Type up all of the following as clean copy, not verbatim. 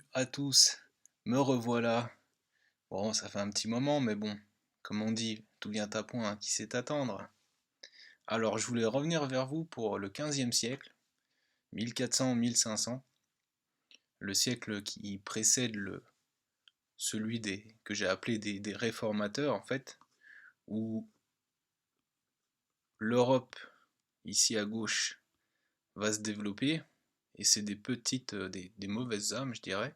Salut à tous, me revoilà. Bon, ça fait un petit moment, mais bon, comme on dit, tout vient à point, hein, qui sait attendre. Alors, je voulais revenir vers vous pour le 15e siècle, 1400-1500, le siècle qui précède celui que j'ai appelé des réformateurs, en fait, où l'Europe, ici à gauche, va se développer, et c'est des petites, des mauvaises âmes, je dirais,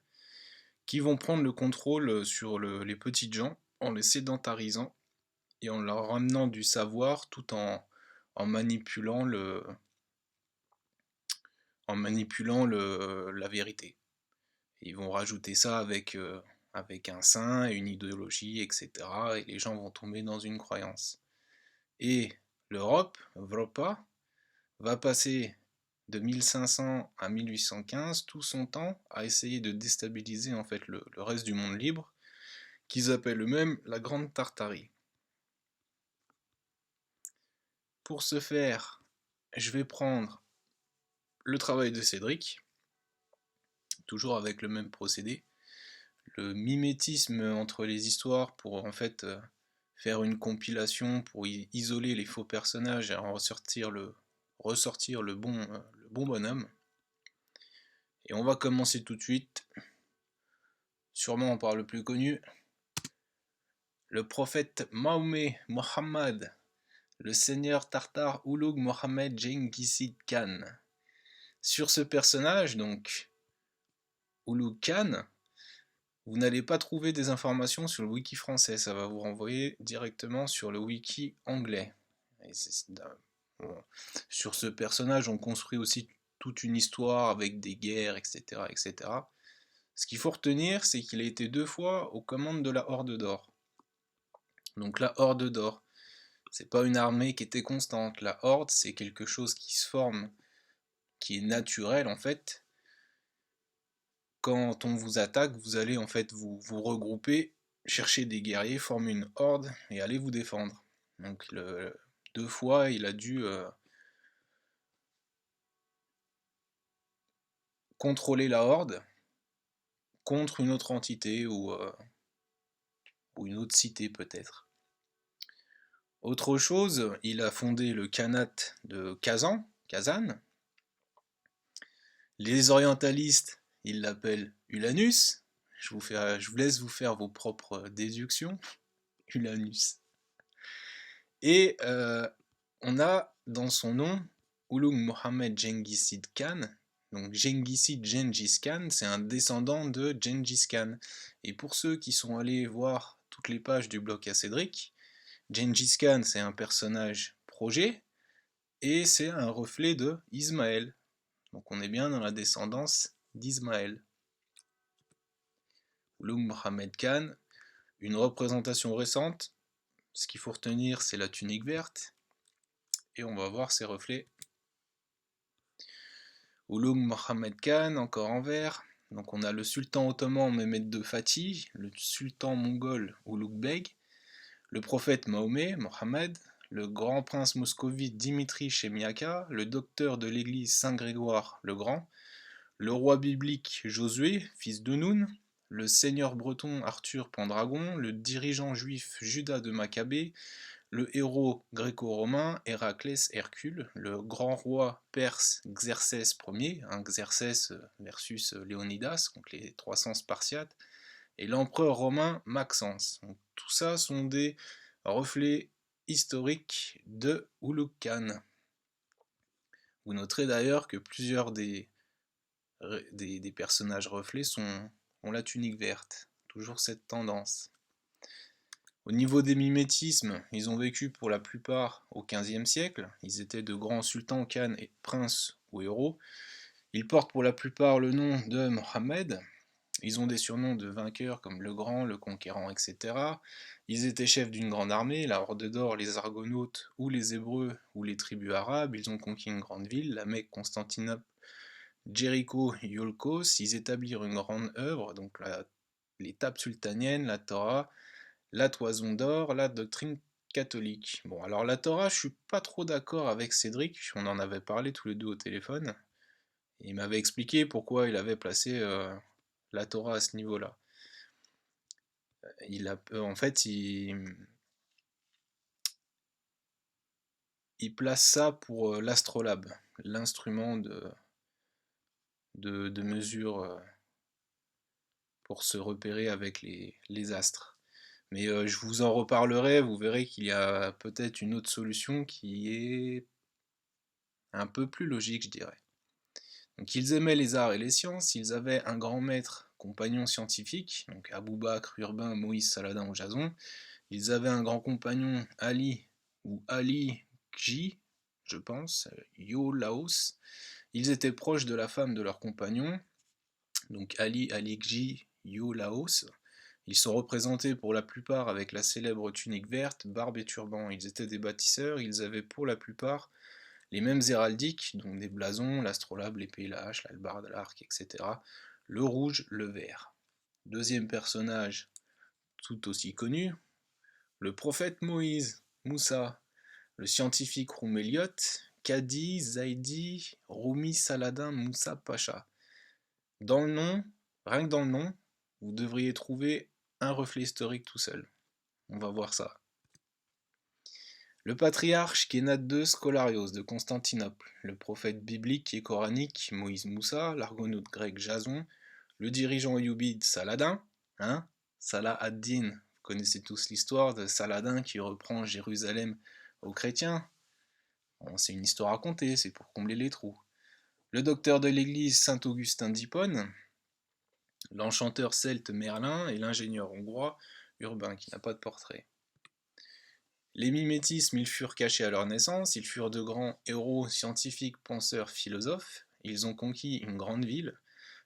qui vont prendre le contrôle sur les petites gens en les sédentarisant et en leur ramenant du savoir tout en manipulant la vérité. Et ils vont rajouter ça avec un saint et une idéologie, etc. Et les gens vont tomber dans une croyance. Et l'Europe, Europa, va passer de 1500 à 1815 tout son temps à essayer de déstabiliser en fait le reste du monde libre, qu'ils appellent eux-mêmes la Grande Tartarie. Pour ce faire, je vais prendre le travail de Cédric, toujours avec le même procédé, le mimétisme entre les histoires pour en fait faire une compilation pour isoler les faux personnages et en ressortir le bon bonhomme. Et on va commencer tout de suite, sûrement par le plus connu, le prophète Mahomet Mohammed, le seigneur tartare Ulugh Mohammed Genghis Khan. Sur ce personnage, donc, Ulugh Khan, vous n'allez pas trouver des informations sur le wiki français, ça va vous renvoyer directement sur le wiki anglais. Bon, sur ce personnage, on construit aussi toute une histoire avec des guerres, etc., etc. Ce qu'il faut retenir, c'est qu'il a été 2 fois aux commandes de la Horde d'Or. Donc la Horde d'Or, c'est pas une armée qui était constante. La Horde, c'est quelque chose qui se forme, qui est naturel en fait. Quand on vous attaque, vous allez en fait vous regrouper, chercher des guerriers, former une horde et aller vous défendre. Donc 2 fois, il a dû contrôler la horde contre une autre entité ou une autre cité peut-être. Autre chose, il a fondé le khanat de Kazan. Les orientalistes, ils l'appellent Ulanus. Je vous laisse vous faire vos propres déductions. Ulanus. Et on a dans son nom Ulugh Mohammed Genghis Khan. Donc Gengis Khan, c'est un descendant de Gengis Khan. Et pour ceux qui sont allés voir toutes les pages du bloc à Cédric, Gengis Khan, c'est un personnage projet et c'est un reflet de Ismaël. Donc on est bien dans la descendance d'Ismaël. Ulugh Mohammed Khan, une représentation récente, ce qu'il faut retenir, c'est la tunique verte, et on va voir ses reflets. Ulugh Mohammed Khan, encore en vert. Donc on a le sultan ottoman Mehmed II Fatih, le sultan mongol Ulugh Beg, le prophète Mahomet, Mohammed, le grand prince moscovite Dimitri Chemiaka, le docteur de l'église Saint Grégoire le Grand, le roi biblique Josué, fils de Noun, le seigneur breton Arthur Pendragon, le dirigeant juif Judas de Maccabée, le héros gréco-romain Héraclès Hercule, le grand roi perse Xerxès Ier, Xerxès versus Léonidas, donc les 300 Spartiates, et l'empereur romain Maxence. Donc, tout ça sont des reflets historiques de Ulugh Khan. Vous noterez d'ailleurs que plusieurs des personnages reflets ont la tunique verte. Toujours cette tendance. Au niveau des mimétismes, ils ont vécu pour la plupart au XVe siècle. Ils étaient de grands sultans, khans et princes ou héros. Ils portent pour la plupart le nom de Mohammed. Ils ont des surnoms de vainqueurs comme le Grand, le Conquérant, etc. Ils étaient chefs d'une grande armée, la Horde d'Or, les Argonautes ou les Hébreux ou les tribus arabes. Ils ont conquis une grande ville, la Mecque, Constantinople, Jéricho, Iolcos. Ils établirent une grande œuvre, donc les tables sultaniennes, la Torah, la toison d'or, la doctrine catholique. Bon, alors la Torah, je suis pas trop d'accord avec Cédric, on en avait parlé tous les deux au téléphone. Il m'avait expliqué pourquoi il avait placé la Torah à ce niveau-là. En fait, il place ça pour l'astrolabe, l'instrument de mesure pour se repérer avec les astres. Mais je vous en reparlerai, vous verrez qu'il y a peut-être une autre solution qui est un peu plus logique, je dirais. Donc ils aimaient les arts et les sciences, ils avaient un grand maître, compagnon scientifique, donc Abou Bakr, Urbain, Moïse, Saladin ou Jason. Ils avaient un grand compagnon, Ali, ou Ali Gji, je pense, Yo Laos. Ils étaient proches de la femme de leur compagnon, donc Ali, Ali Gji, Yo Laos. Ils sont représentés pour la plupart avec la célèbre tunique verte, barbe et turban. Ils étaient des bâtisseurs, ils avaient pour la plupart les mêmes héraldiques, donc des blasons, l'astrolabe, l'épée, la hache, l'hallebarde, l'arc, etc. Le rouge, le vert. Deuxième personnage tout aussi connu, le prophète Moïse, Moussa, le scientifique Rouméliot, Kadi, Zaidi, Rumi Saladin, Moussa Pacha. Dans le nom, rien que dans le nom, vous devriez trouver un reflet historique tout seul. On va voir ça. Le patriarche Kénat II Scolarios de Constantinople, le prophète biblique et coranique Moïse Moussa, l'argonaute grec Jason, le dirigeant ayoubide Saladin, Salah ad-Din, vous connaissez tous l'histoire de Saladin qui reprend Jérusalem aux chrétiens. Bon, c'est une histoire à raconter, c'est pour combler les trous. Le docteur de l'église Saint-Augustin d'Hippone, l'enchanteur celte Merlin et l'ingénieur hongrois Urbain qui n'a pas de portrait. Les mimétismes, ils furent cachés à leur naissance, ils furent de grands héros, scientifiques, penseurs, philosophes, ils ont conquis une grande ville,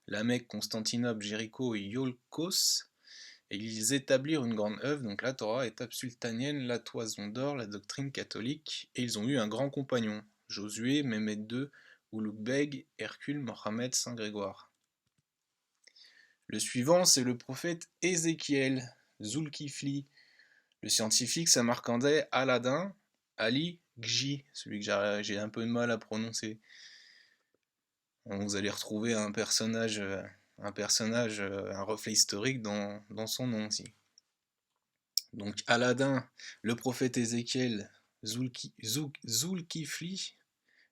la Mecque, Constantinople, Jéricho et Iolcos, et ils établirent une grande œuvre, donc la Torah, étape sultanienne, la toison d'or, la doctrine catholique, et ils ont eu un grand compagnon, Josué, Mehmet II, Ulugh Beg, Hercule, Mohammed, Saint Grégoire. Le suivant, c'est le prophète Ézéchiel, Zulkifli, le scientifique samarcandais Aladin, Ali Gji, celui que j'ai un peu de mal à prononcer. Vous allez retrouver un personnage, un reflet historique dans son nom aussi. Donc Aladin, le prophète Ézéchiel, Zulkifli,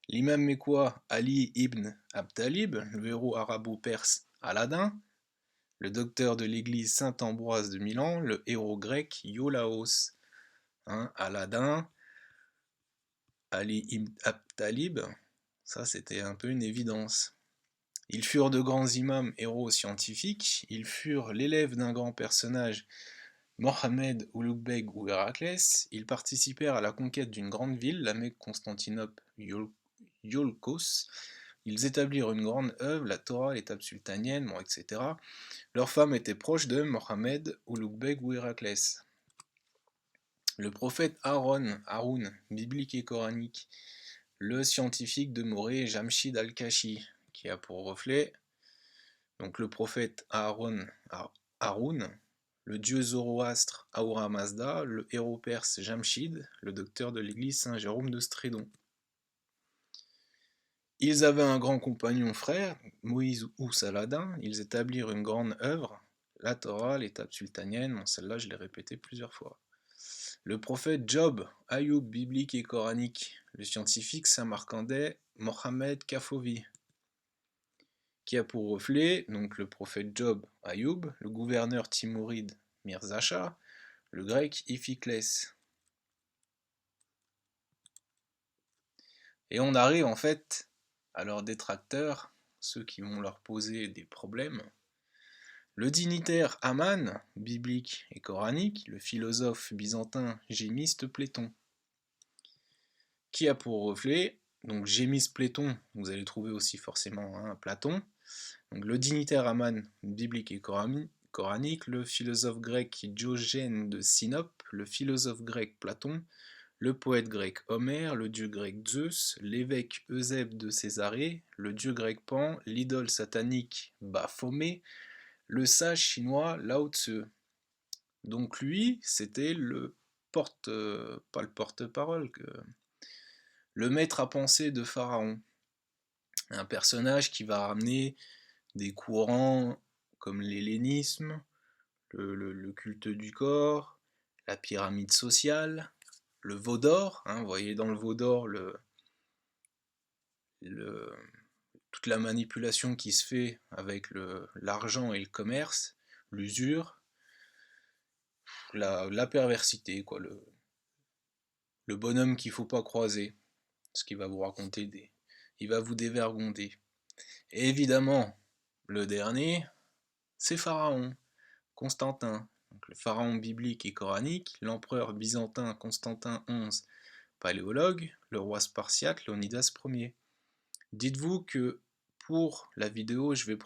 l'imam mécois Ali ibn Abtalib, le héros arabo-perse Aladin, le docteur de l'église Saint-Ambroise de Milan, le héros grec Iolaos. Aladin, Ali ibn Abtalib, ça c'était un peu une évidence. Ils furent de grands imams héros scientifiques, ils furent l'élève d'un grand personnage, Mohammed, Ulugh Beg ou Héraclès, ils participèrent à la conquête d'une grande ville, la Mecque, Constantinople, Iolcos, ils établirent une grande œuvre, la Torah, l'étape sultanienne, etc. Leurs femmes étaient proches de Mohammed, Ulugh Beg ou Héraclès. Le prophète Haroun, biblique et coranique, le scientifique de Morée, Jamshid al-Kashi, qui a pour reflet donc le prophète Haroun, le dieu zoroastre Ahura Mazda, le héros perse Jamshid, le docteur de l'église Saint-Jérôme de Strédon. Ils avaient un grand compagnon frère, Moïse ou Saladin, ils établirent une grande œuvre, la Torah, l'étape sultanienne, celle-là je l'ai répétée plusieurs fois. Le prophète Job, Ayoub, biblique et coranique, le scientifique samarcandais Mohammed Kafovi, qui a pour reflet donc le prophète Job, Ayoub, le gouverneur timouride Mirza Shah, le grec Iphiclès. Et on arrive en fait à leurs détracteurs, ceux qui vont leur poser des problèmes. Le dignitaire Aman, biblique et coranique, le philosophe byzantin Gémiste Platon, qui a pour reflet, donc Gémiste Platon, vous allez trouver aussi forcément Platon, donc le dignitaire Aman, biblique et coranique, le philosophe grec Diogène de Sinope, le philosophe grec Platon, le poète grec Homère, le dieu grec Zeus, l'évêque Eusèbe de Césarée, le dieu grec Pan, l'idole satanique Baphomet, le sage chinois Lao Tzu. Donc lui, c'était le pas le porte-parole, le maître à penser de Pharaon. Un personnage qui va ramener des courants comme l'hellénisme, le culte du corps, la pyramide sociale, le veau d'or, hein, vous voyez dans le veau d'or toute la manipulation qui se fait avec l'argent et le commerce, l'usure, la perversité, quoi, le bonhomme qu'il ne faut pas croiser, ce qu'il va vous raconter, il va vous dévergonder. Et évidemment, le dernier, c'est Pharaon, Constantin, donc le pharaon biblique et coranique, l'empereur byzantin Constantin XI, paléologue, le roi spartiate Léonidas Ier. Dites-vous que pour la vidéo, je vais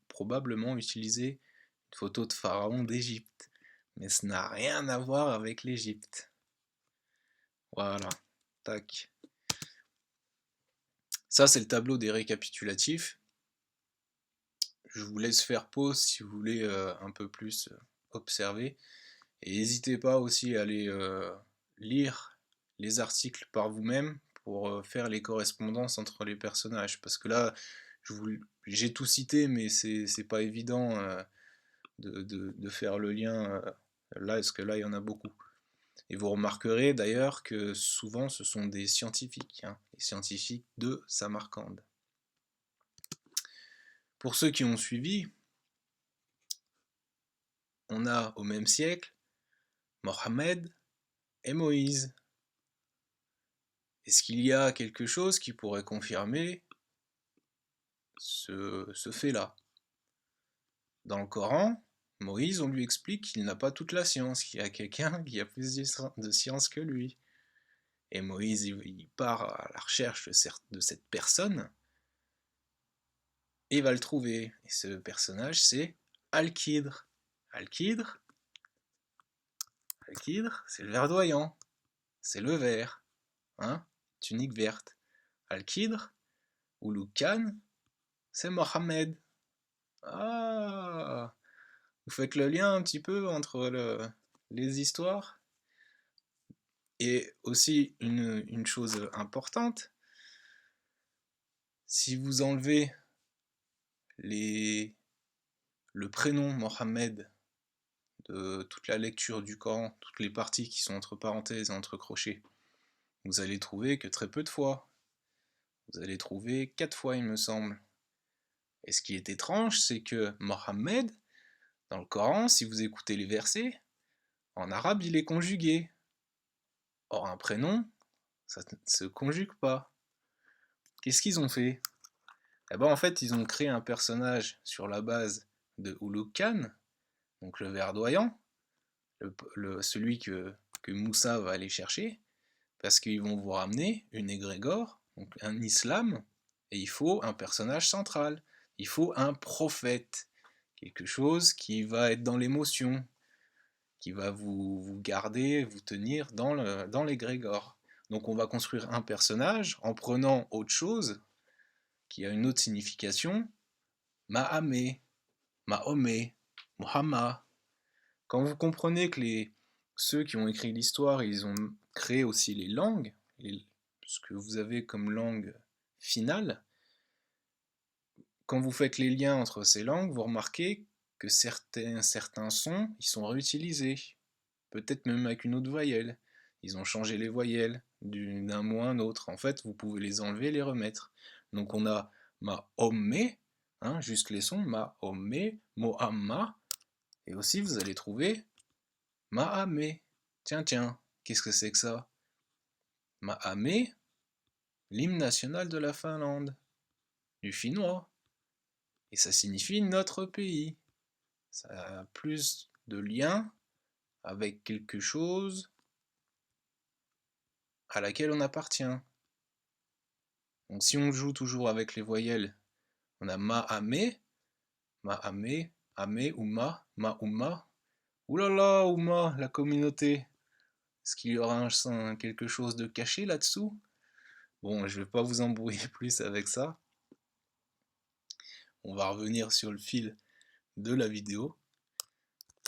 probablement utiliser une photo de pharaon d'Égypte, mais ça n'a rien à voir avec l'Égypte. Voilà, tac. Ça, c'est le tableau des récapitulatifs. Je vous laisse faire pause si vous voulez un peu plus observer. Et n'hésitez pas aussi à aller lire les articles par vous-même pour faire les correspondances entre les personnages. Parce que là, j'ai tout cité, mais c'est pas évident de faire le lien là, parce que là, il y en a beaucoup. Et vous remarquerez d'ailleurs que souvent, ce sont des scientifiques, hein, les scientifiques de Samarcande. Pour ceux qui ont suivi, on a au même siècle Mohammed et Moïse. Est-ce qu'il y a quelque chose qui pourrait confirmer ce fait-là? Dans le Coran, Moïse, on lui explique qu'il n'a pas toute la science, qu'il y a quelqu'un qui a plus de science que lui. Et Moïse, il part à la recherche de cette personne, et il va le trouver. Et ce personnage, c'est Al-Kidr. Al-Kidr, c'est le verdoyant, c'est le vert, hein, tunique verte. Al-Kidr, ou Loukan, c'est Mohammed. Ah, vous faites le lien un petit peu entre les histoires. Et aussi une chose importante, si vous enlevez le prénom Mohammed de toute la lecture du Coran, toutes les parties qui sont entre parenthèses et entre crochets, vous allez trouver que très peu de fois. Vous allez trouver 4 fois, il me semble. Et ce qui est étrange, c'est que Mohammed, dans le Coran, si vous écoutez les versets, en arabe, il est conjugué. Or, un prénom, ça ne se conjugue pas. Qu'est-ce qu'ils ont fait? Eh ben, en fait, ils ont créé un personnage sur la base de Ulugh Khan, donc le verdoyant, celui que Moussa va aller chercher, parce qu'ils vont vous ramener une égrégore, donc un islam, et il faut un personnage central, il faut un prophète, quelque chose qui va être dans l'émotion, qui va vous garder, vous tenir dans l'égrégore. Donc on va construire un personnage en prenant autre chose, qui a une autre signification, Mahamé, Mahomet, Muhammad. Quand vous comprenez que ceux qui ont écrit l'histoire, ils ont créé aussi les langues, ce que vous avez comme langue finale, quand vous faites les liens entre ces langues, vous remarquez que certains sons, ils sont réutilisés, peut-être même avec une autre voyelle. Ils ont changé les voyelles d'un mot à un autre. En fait, vous pouvez les enlever et les remettre. Donc on a Mahomet, hein, juste les sons, Mahomet, Mohammed, et aussi vous allez trouver Mahamé. Tiens, qu'est-ce que c'est que ça? Mahamé, l'hymne national de la Finlande, du finnois. Et ça signifie notre pays. Ça a plus de lien avec quelque chose à laquelle on appartient. Donc si on joue toujours avec les voyelles, on a Mahamé, Mahamé, Amé, Ouma, Ouma. Oulala, Ouma, la communauté. Est-ce qu'il y aura quelque chose de caché là-dessous? Bon, je ne vais pas vous embrouiller plus avec ça. On va revenir sur le fil de la vidéo.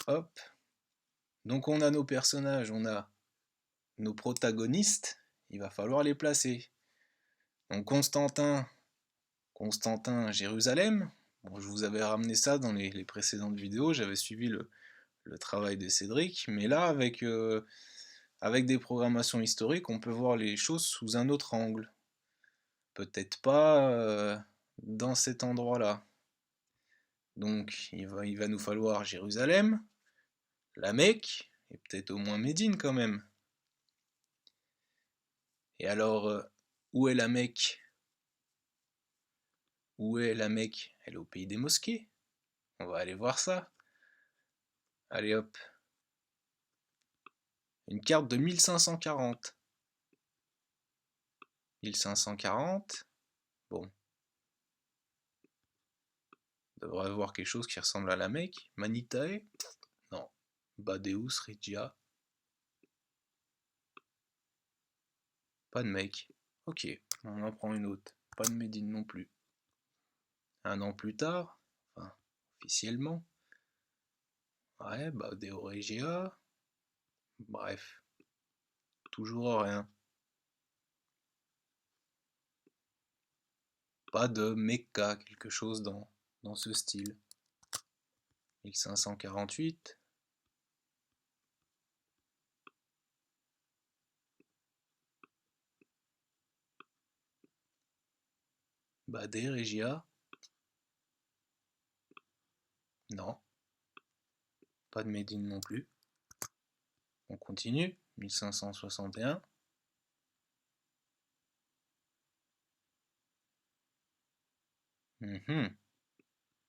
Hop. Donc on a nos personnages, on a nos protagonistes. Il va falloir les placer. Donc Constantin, Jérusalem. Bon, je vous avais ramené ça dans les précédentes vidéos, j'avais suivi le travail de Cédric, mais là, avec des programmations historiques, on peut voir les choses sous un autre angle. Peut-être pas dans cet endroit-là. Donc, il va nous falloir Jérusalem, la Mecque, et peut-être au moins Médine quand même. Et alors, où est la Mecque? Où est la Mecque? Elle est au pays des mosquées. On va aller voir ça. Allez hop. Une carte de 1540. 1540. Bon. On devrait avoir quelque chose qui ressemble à la Mecque. Manitae? Non. Badeus Regia. Pas de Mecque. Ok, on en prend une autre. Pas de Médine non plus. Un an plus tard, enfin, officiellement. Ouais, Badeo Regia. Bref. Toujours rien. Pas de Mecca, quelque chose dans ce style. 1548. Badé Regia. Non. Pas de Médine non plus. On continue. 1561.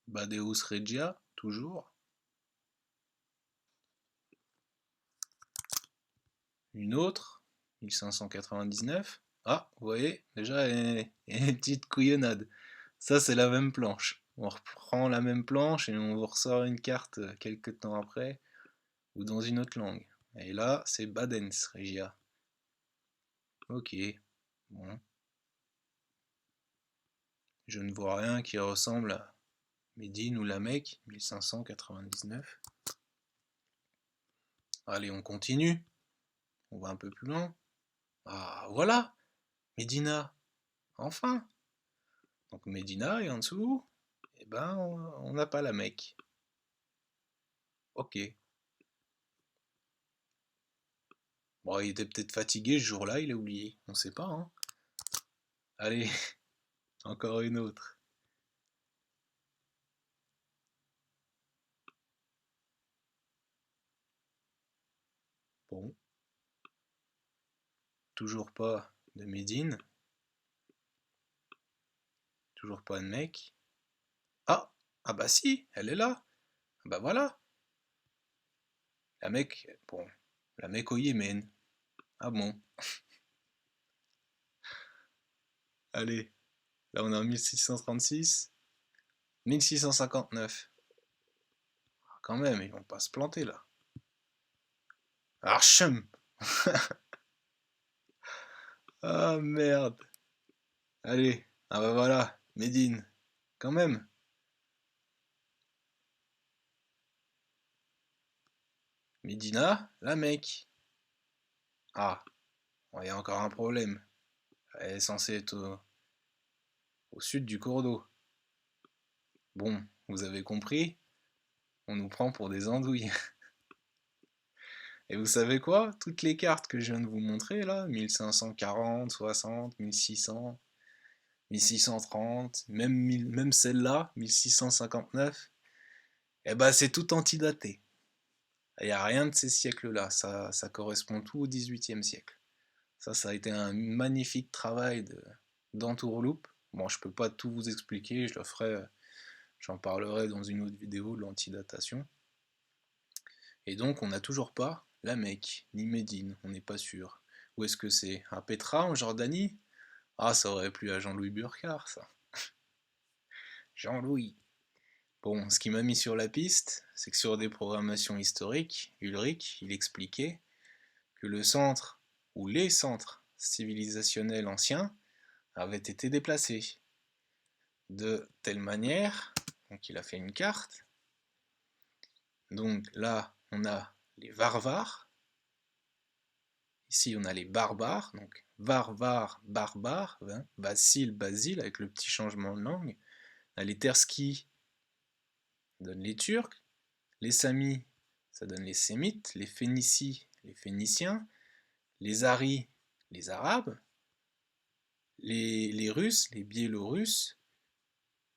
Badeus Regia, toujours. Une autre. 1599. Ah, vous voyez, déjà, une petite couillonnade. Ça, c'est la même planche. On reprend la même planche et on vous ressort une carte quelques temps après, ou dans une autre langue. Et là, c'est Badens Regia. Ok. Bon. Je ne vois rien qui ressemble à Médine ou la Mecque, 1599. Allez, on continue. On va un peu plus loin. Ah, voilà, Médina. Enfin. Donc Médina et en dessous, eh ben, on n'a pas la Mecque. Ok. Bon, il était peut-être fatigué ce jour-là, il a oublié. On sait pas, hein. Allez, encore une autre. Bon, toujours pas de Médine, toujours pas de Mecque. Ah, ah bah si, elle est là. Ah bah voilà, la Mecque, bon, la Mecque au Yémen. Ah bon, allez, là on est en 1636, 1659. Ah, quand même, ils vont pas se planter là. Archem. Ah merde. Allez, ah bah voilà, Médine, quand même. Médina, la Mecque. Ah, il y a encore un problème. Elle est censée être au sud du cours d'eau. Bon, vous avez compris, on nous prend pour des andouilles. Et vous savez quoi? Toutes les cartes que je viens de vous montrer là, 1540, 60, 1600, 1630, même celle-là, 1659, eh ben c'est tout antidaté. Il n'y a rien de ces siècles-là, ça correspond tout au XVIIIe siècle. Ça a été un magnifique travail d'entourloupe. Bon, je peux pas tout vous expliquer, je le ferai, j'en parlerai dans une autre vidéo de l'antidatation. Et donc, on n'a toujours pas la Mecque, ni Médine, on n'est pas sûr. Où est-ce que c'est? À Petra, en Jordanie? Ah, ça aurait plu à Jean-Louis Burckhardt, ça. Jean-Louis. Bon, ce qui m'a mis sur la piste, c'est que sur des programmations historiques, Ulrich, il expliquait que le centre, ou les centres civilisationnels anciens, avaient été déplacés. De telle manière, donc il a fait une carte. Donc là, on a les Varvars. Ici, on a les barbares, donc Varvar, barbare, hein, Basile, Basile, avec le petit changement de langue. On a les Terski, donne les Turcs, les Samis, ça donne les Sémites, les Phénicies, les Phéniciens, les Aris, les Arabes, les Russes, les Biélorusses,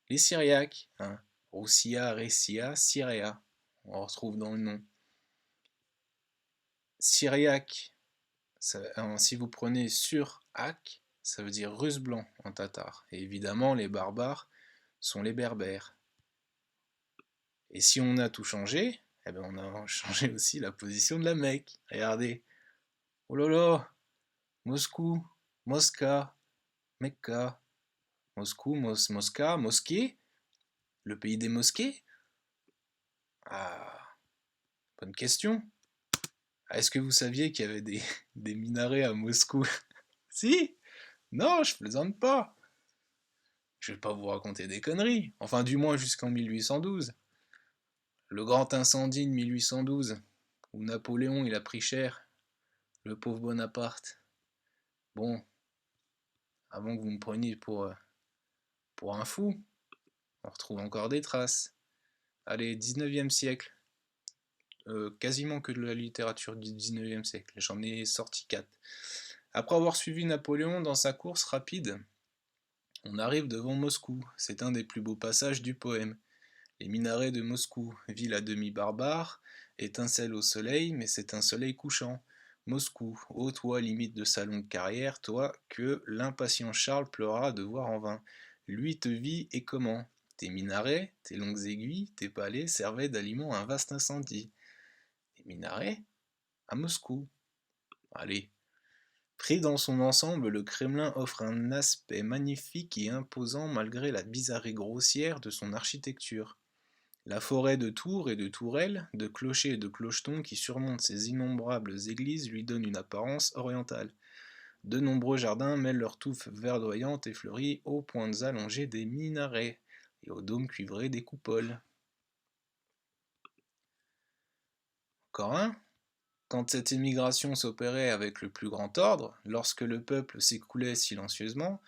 les Syriaques, hein, Roussia, Récia, Syria, on retrouve dans le nom. Syriaque, si vous prenez sur-ak, ça veut dire russe blanc en tatar. Et évidemment, les barbares sont les berbères. Et si on a tout changé, eh ben on a changé aussi la position de la Mecque. Regardez. Oh là là, Moscou, Mosca, Mecca, Moscou, Mosca, mosquée, le pays des mosquées. Ah, bonne question. Est-ce que vous saviez qu'il y avait des minarets à Moscou? Si? Non, je plaisante pas. Je vais pas vous raconter des conneries. Enfin, du moins jusqu'en 1812. Le grand incendie de 1812, où Napoléon il a pris cher, le pauvre Bonaparte. Bon, avant que vous me preniez pour un fou, on retrouve encore des traces. Allez, 19e siècle. Quasiment que de la littérature du 19e siècle. J'en ai sorti 4. Après avoir suivi Napoléon dans sa course rapide, on arrive devant Moscou. C'est un des plus beaux passages du poème. Les minarets de Moscou, ville à demi barbare, étincellent au soleil, mais c'est un soleil couchant. Moscou, ô toi, limite de sa longue carrière, toi que l'impatient Charles pleura de voir en vain. Lui te vit et comment? Tes minarets, tes longues aiguilles, tes palais servaient d'aliment à un vaste incendie. Les minarets? À Moscou. Allez. Pris dans son ensemble, le Kremlin offre un aspect magnifique et imposant malgré la bizarrerie grossière de son architecture. La forêt de tours et de tourelles, de clochers et de clochetons qui surmontent ces innombrables églises lui donnent une apparence orientale. De nombreux jardins mêlent leurs touffes verdoyantes et fleuries aux pointes allongées des minarets et aux dômes cuivrés des coupoles. Encore un. Quand cette émigration s'opérait avec le plus grand ordre, lorsque le peuple s'écoulait silencieusement,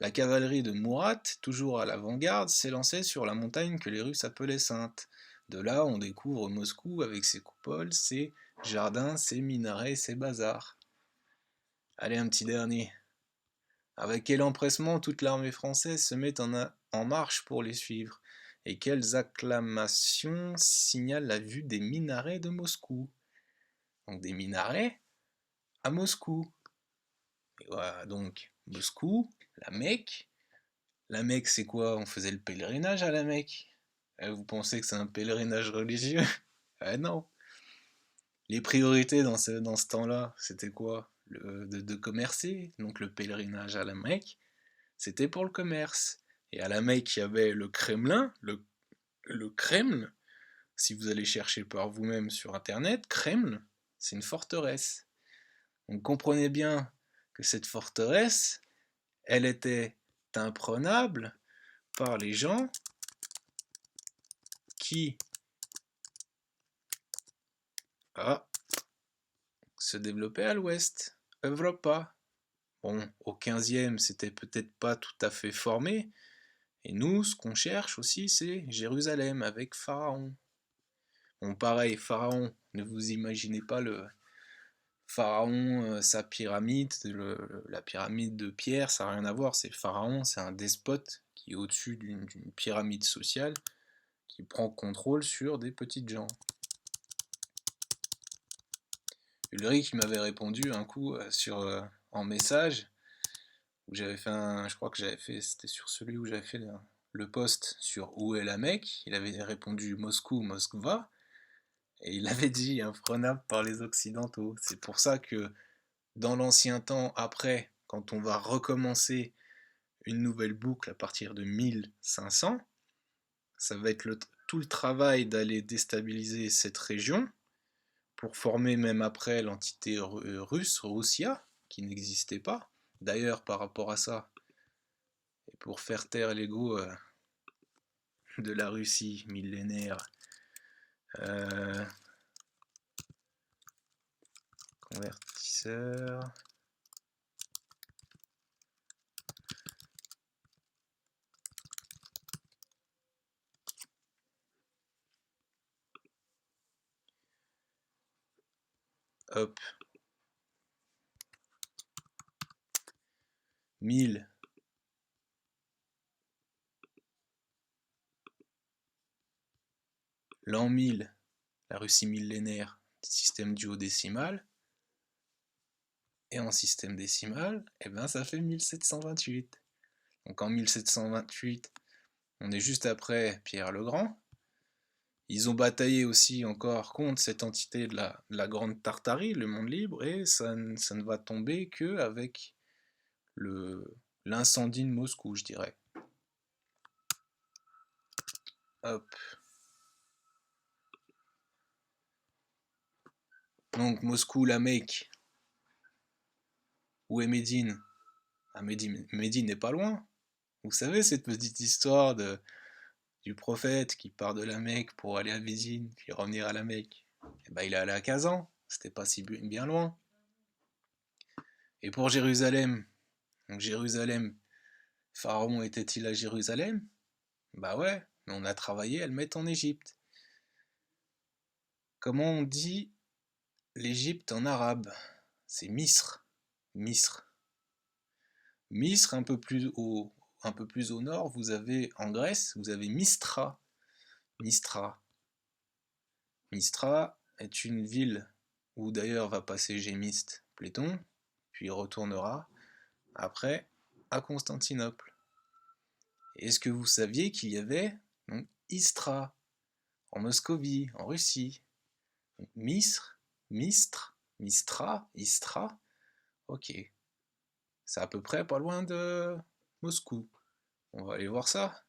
la cavalerie de Murat, toujours à l'avant-garde, s'élançait sur la montagne que les Russes appelaient Sainte. De là, on découvre Moscou avec ses coupoles, ses jardins, ses minarets, ses bazars. Allez, un petit dernier. Avec quel empressement toute l'armée française se met en marche pour les suivre, et quelles acclamations signalent la vue des minarets de Moscou. Donc des minarets à Moscou. Et voilà, donc Moscou, la Mecque. La Mecque, c'est quoi? On faisait le pèlerinage à la Mecque. Vous pensez que c'est un pèlerinage religieux? Ah non. Les priorités dans ce temps-là, c'était quoi? De commercer. Donc le pèlerinage à la Mecque, c'était pour le commerce. Et à la Mecque, il y avait le Kremlin, le Kremlin. Si vous allez chercher par vous-même sur Internet, Kremlin, c'est une forteresse. Donc comprenez bien que cette forteresse, elle était imprenable par les gens qui se développaient à l'ouest, Europa. Bon, au 15e, c'était peut-être pas tout à fait formé, et nous, ce qu'on cherche aussi, c'est Jérusalem avec Pharaon. Bon, pareil, Pharaon, ne vous imaginez pas le Pharaon, sa pyramide, la pyramide de pierre, ça n'a rien à voir, c'est Pharaon, c'est un despote qui est au-dessus d'une pyramide sociale, qui prend contrôle sur des petites gens. Ulrich m'avait répondu un coup en message, où j'avais fait je crois que c'était sur celui où j'avais fait le post sur où est la Mecque, il avait répondu Moscou, Moskva, et il avait dit imprenable par les Occidentaux. C'est pour ça que dans l'ancien temps, après, quand on va recommencer une nouvelle boucle à partir de 1500, ça va être tout le travail d'aller déstabiliser cette région, pour former même après l'entité russe, Roussia, qui n'existait pas. D'ailleurs, par rapport à ça, et pour faire taire l'ego de la Russie millénaire, euh, convertisseur, hop, 1000, l'an 1000, la Russie millénaire, système duodécimal, et en système décimal, eh ben ça fait 1728. Donc en 1728, on est juste après Pierre le Grand. Ils ont bataillé aussi encore contre cette entité de la Grande Tartarie, le monde libre, et ça ne va tomber que avec l'incendie de Moscou, je dirais. Hop. Donc Moscou, la Mecque. Où est Médine? Ah, Médine n'est pas loin. Vous savez cette petite histoire du prophète qui part de la Mecque pour aller à Médine, puis revenir à la Mecque. Eh ben, il est allé à Kazan, c'était pas si bien loin. Et pour Jérusalem, donc Jérusalem, Pharaon était-il à Jérusalem? Bah ouais, mais on a travaillé à le mettre en Égypte. Comment on dit l'Égypte en arabe? C'est Misr. Misr. Misr, un peu plus au nord, vous avez en Grèce, vous avez Mistra. Mistra. Mistra est une ville où d'ailleurs va passer Gémiste Platon, puis il retournera après à Constantinople. Est-ce que vous saviez qu'il y avait donc, Istra en Moscovie, en Russie? Donc, Misr, Mistre, Mistra, Istra, ok. C'est à peu près pas loin de Moscou. On va aller voir ça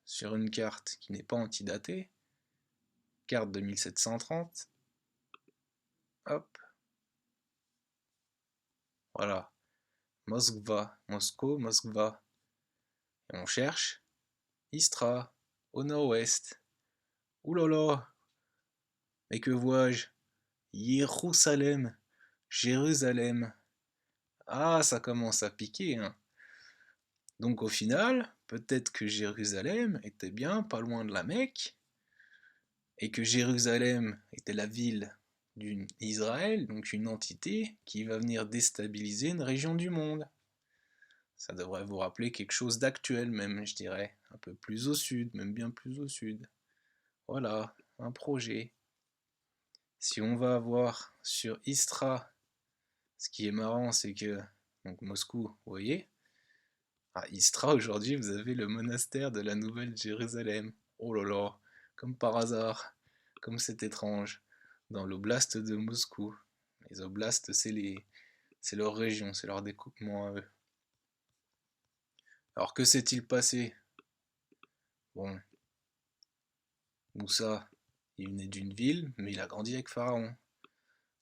sur une carte qui n'est pas antidatée. Carte de 1730. Hop. Voilà. Moskva, Moscou, Moskva. Et on cherche Istra, au nord-ouest. Ouh là là. Mais que vois-je? Jérusalem. Jérusalem. Ah, ça commence à piquer, hein. Donc au final, peut-être que Jérusalem était bien pas loin de la Mecque, et que Jérusalem était la ville d'Israël, donc une entité qui va venir déstabiliser une région du monde. Ça devrait vous rappeler quelque chose d'actuel même, je dirais, un peu plus au sud, même bien plus au sud. Voilà, un projet. Si on va voir sur Istra, ce qui est marrant, c'est que, donc Moscou, vous voyez, à Istra aujourd'hui, vous avez le monastère de la Nouvelle Jérusalem. Oh là là, comme par hasard, comme c'est étrange, dans l'oblast de Moscou. Les oblasts, c'est leur région, c'est leur découpement à eux. Alors que s'est-il passé? Bon, Moussa, il venait d'une ville, mais il a grandi avec Pharaon.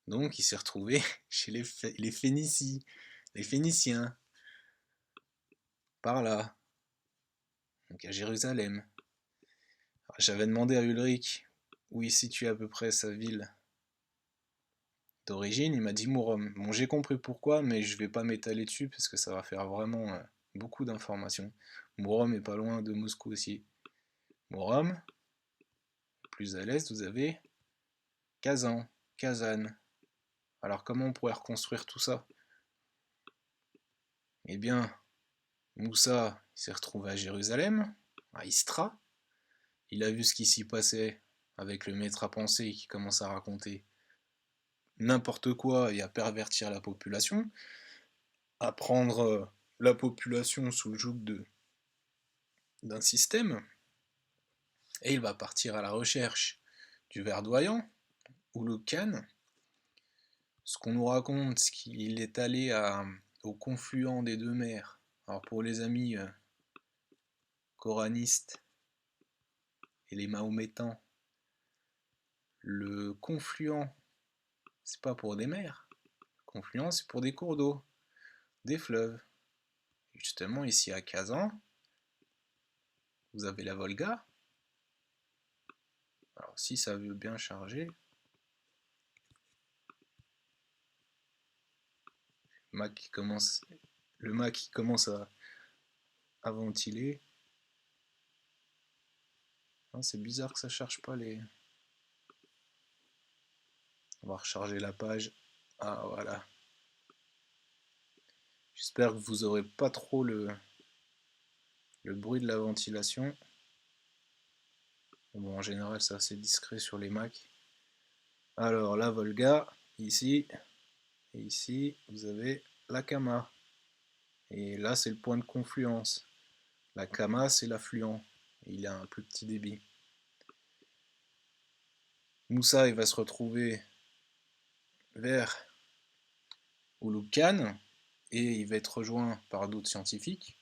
Donc il s'est retrouvé chez les Phénicis, les Phéniciens, par là, donc à Jérusalem. J'avais demandé à Ulrich où il situe à peu près sa ville d'origine, il m'a dit Mourom. Bon, j'ai compris pourquoi, mais je vais pas m'étaler dessus parce que ça va faire vraiment beaucoup d'informations. Mourom est pas loin de Moscou aussi. Mourom, plus à l'est, vous avez Kazan, Kazan. Alors comment on pourrait reconstruire tout ça? Eh bien, Moussa s'est retrouvé à Jérusalem, à Istra. Il a vu ce qui s'y passait avec le maître à penser qui commence à raconter n'importe quoi et à pervertir la population, à prendre la population sous le joug d'un système, et il va partir à la recherche du verdoyant, ou le Khan. Ce qu'on nous raconte, c'est qu'il est allé au confluent des deux mers. Alors pour les amis coranistes et les mahométans, le confluent, c'est pas pour des mers. Le confluent, c'est pour des cours d'eau, des fleuves. Et justement, ici à Kazan, vous avez la Volga. Alors si ça veut bien charger, le Mac qui commence à ventiler. C'est bizarre que ça charge pas les. On va recharger la page. Ah voilà. J'espère que vous aurez pas trop le bruit de la ventilation. Bon, en général, c'est assez discret sur les Mac. Alors, la Volga, ici, et ici, vous avez la Kama. Et là, c'est le point de confluence. La Kama, c'est l'affluent. Il a un plus petit débit. Moussa, il va se retrouver vers Ulukhan et il va être rejoint par d'autres scientifiques.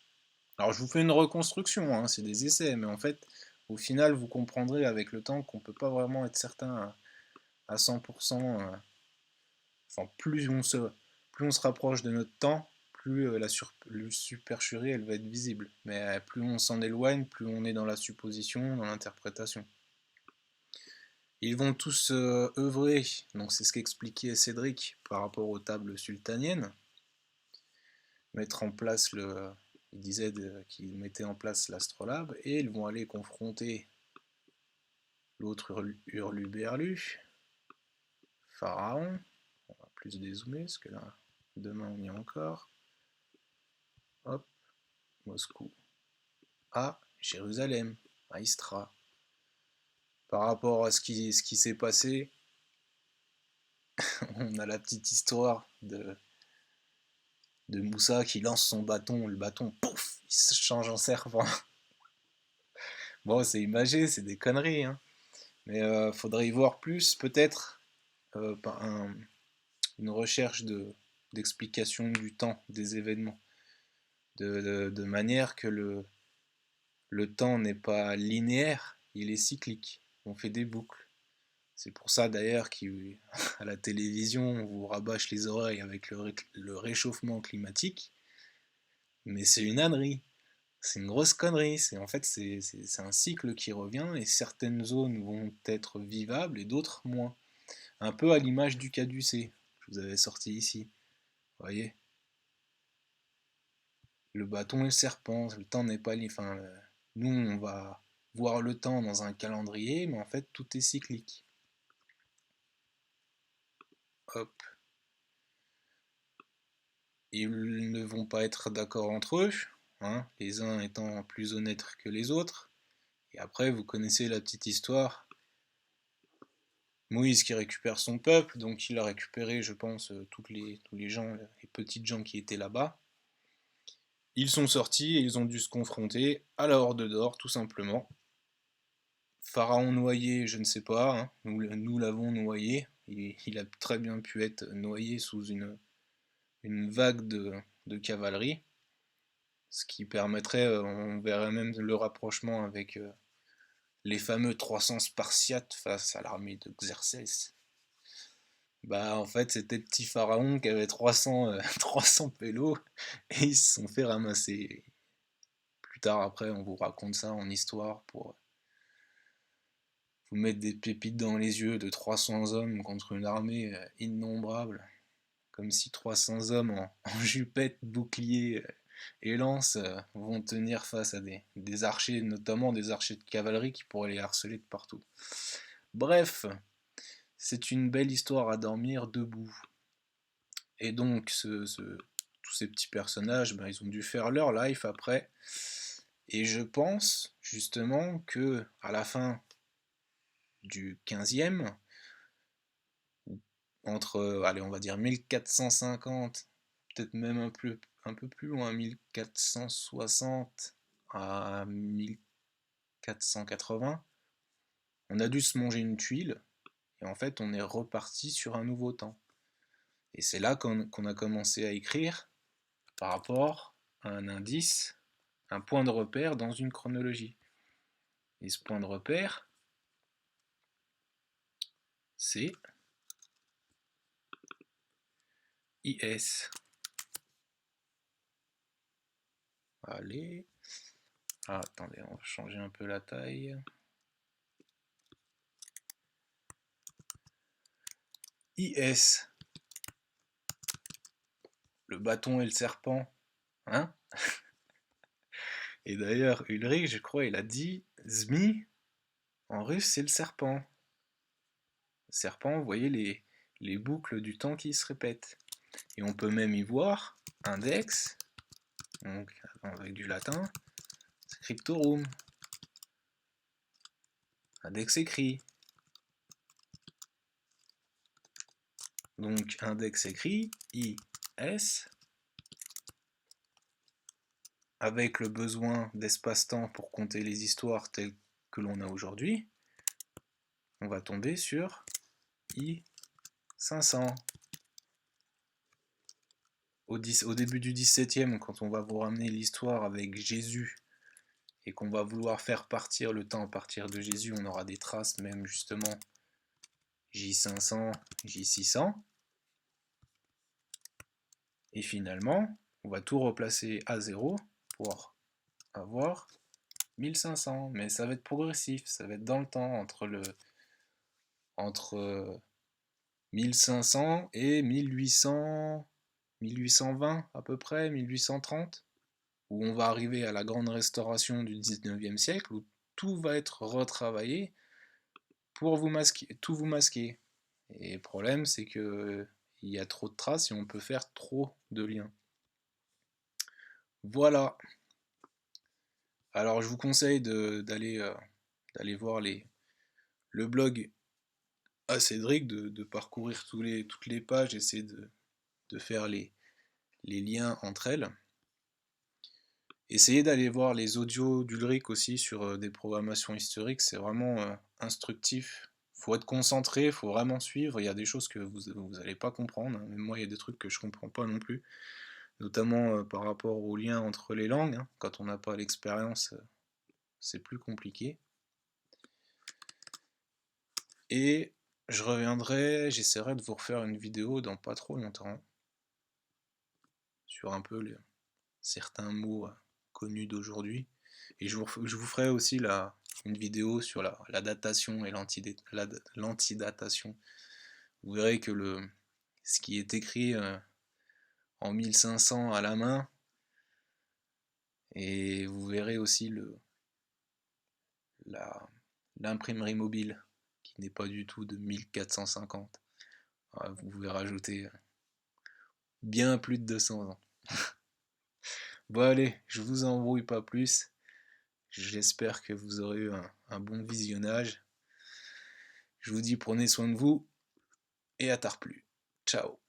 Alors, je vous fais une reconstruction, hein, c'est des essais, mais en fait, au final, vous comprendrez avec le temps qu'on ne peut pas vraiment être certain à 100%. Enfin, plus on se rapproche de notre temps, plus la supercherie elle va être visible. Mais plus on s'en éloigne, plus on est dans la supposition, dans l'interprétation. Ils vont tous œuvrer, donc c'est ce qu'expliquait Cédric par rapport aux tables sultaniennes, mettre en place il disait qu'ils mettaient en place l'astrolabe, et ils vont aller confronter l'autre Hurluberlu, Pharaon, on va plus dézoomer, parce que là, demain on y est encore, hop, Moscou, à Jérusalem, à Istra. Par rapport à ce qui s'est passé, on a la petite histoire de Moussa qui lance son bâton, le bâton, pouf, il se change en serpent. Bon, c'est imagé, c'est des conneries, hein. Mais faudrait y voir plus, peut-être, par une recherche d'explication du temps, des événements, de manière que le temps n'est pas linéaire, il est cyclique. On fait des boucles. C'est pour ça d'ailleurs qu'à la télévision, on vous rabâche les oreilles avec le réchauffement climatique. Mais c'est une ânerie. C'est une grosse connerie. En fait, c'est un cycle qui revient et certaines zones vont être vivables et d'autres moins. Un peu à l'image du caducée que je vous avais sorti ici. Vous voyez, le bâton et le serpent, le temps n'est pas... Enfin, nous, on va voir le temps dans un calendrier, mais en fait, tout est cyclique. Hop. Ils ne vont pas être d'accord entre eux, hein, les uns étant plus honnêtes que les autres. Et après, vous connaissez la petite histoire. Moïse qui récupère son peuple, donc il a récupéré, je pense, tous les gens, les petites gens qui étaient là-bas. Ils sont sortis et ils ont dû se confronter à la Horde d'Or, tout simplement. Pharaon noyé, je ne sais pas, hein, nous l'avons noyé. Il a très bien pu être noyé sous une vague de cavalerie, ce qui permettrait, on verrait même le rapprochement avec les fameux 300 Spartiates face à l'armée de Xerxès. Bah en fait c'était petit pharaon qui avait 300, 300 pélos et ils se sont fait ramasser. Plus tard après on vous raconte ça en histoire pour vous mettre des pépites dans les yeux de 300 hommes contre une armée innombrable. Comme si 300 hommes en jupette, bouclier et lance vont tenir face à des archers, notamment des archers de cavalerie qui pourraient les harceler de partout. Bref, c'est une belle histoire à dormir debout. Et donc, tous ces petits personnages, ben, ils ont dû faire leur life après. Et je pense justement que à la fin du 15e, entre, allez, on va dire 1450, peut-être même un peu plus loin, 1460 à 1480, on a dû se manger une tuile, et en fait on est reparti sur un nouveau temps. Et c'est là qu'on a commencé à écrire par rapport à un indice, un point de repère dans une chronologie. Et ce point de repère, c'est IS. Allez. Ah, attendez, on va changer un peu la taille. IS. Le bâton et le serpent. Hein? Et d'ailleurs, Ulrich, je crois, il a dit Zmi, en russe, c'est le serpent. Le serpent, vous voyez les boucles du temps qui se répètent. Et on peut même y voir index, donc avec du latin, scriptorum, index écrit. Donc index écrit, IS, avec le besoin d'espace-temps pour compter les histoires telles que l'on a aujourd'hui, on va tomber sur I500. Au début du 17e, quand on va vous ramener l'histoire avec Jésus et qu'on va vouloir faire partir le temps à partir de Jésus, on aura des traces même justement J500, J600. Et finalement, on va tout replacer à 0 pour avoir 1500. Mais ça va être progressif, ça va être dans le temps, entre 1500 et 1800, 1820 à peu près, 1830, où on va arriver à la grande restauration du 19e siècle, où tout va être retravaillé pour vous masquer, tout vous masquer. Et le problème, c'est que il y a trop de traces et on peut faire trop de liens. Voilà. Alors je vous conseille d'aller voir le blog à Cédric, de parcourir toutes les pages, essayer de faire les liens entre elles. Essayez d'aller voir les audios d'Ulrich aussi sur des programmations historiques, c'est vraiment instructif. Faut être concentré, faut vraiment suivre. Il y a des choses que vous n'allez pas comprendre, hein. Même moi, il y a des trucs que je comprends pas non plus, notamment par rapport aux liens entre les langues, hein. Quand on n'a pas l'expérience, c'est plus compliqué. Et j'essaierai de vous refaire une vidéo dans pas trop longtemps sur un peu certains mots connus d'aujourd'hui. Et je vous ferai aussi une vidéo sur la datation et l'antidatation. Vous verrez que ce qui est écrit en 1500 à la main, et vous verrez aussi l'imprimerie mobile, qui n'est pas du tout de 1450. Vous pouvez rajouter bien plus de 200 ans. Bon allez, je vous embrouille pas plus. J'espère que vous aurez eu un bon visionnage. Je vous dis prenez soin de vous et à tard plus. Ciao.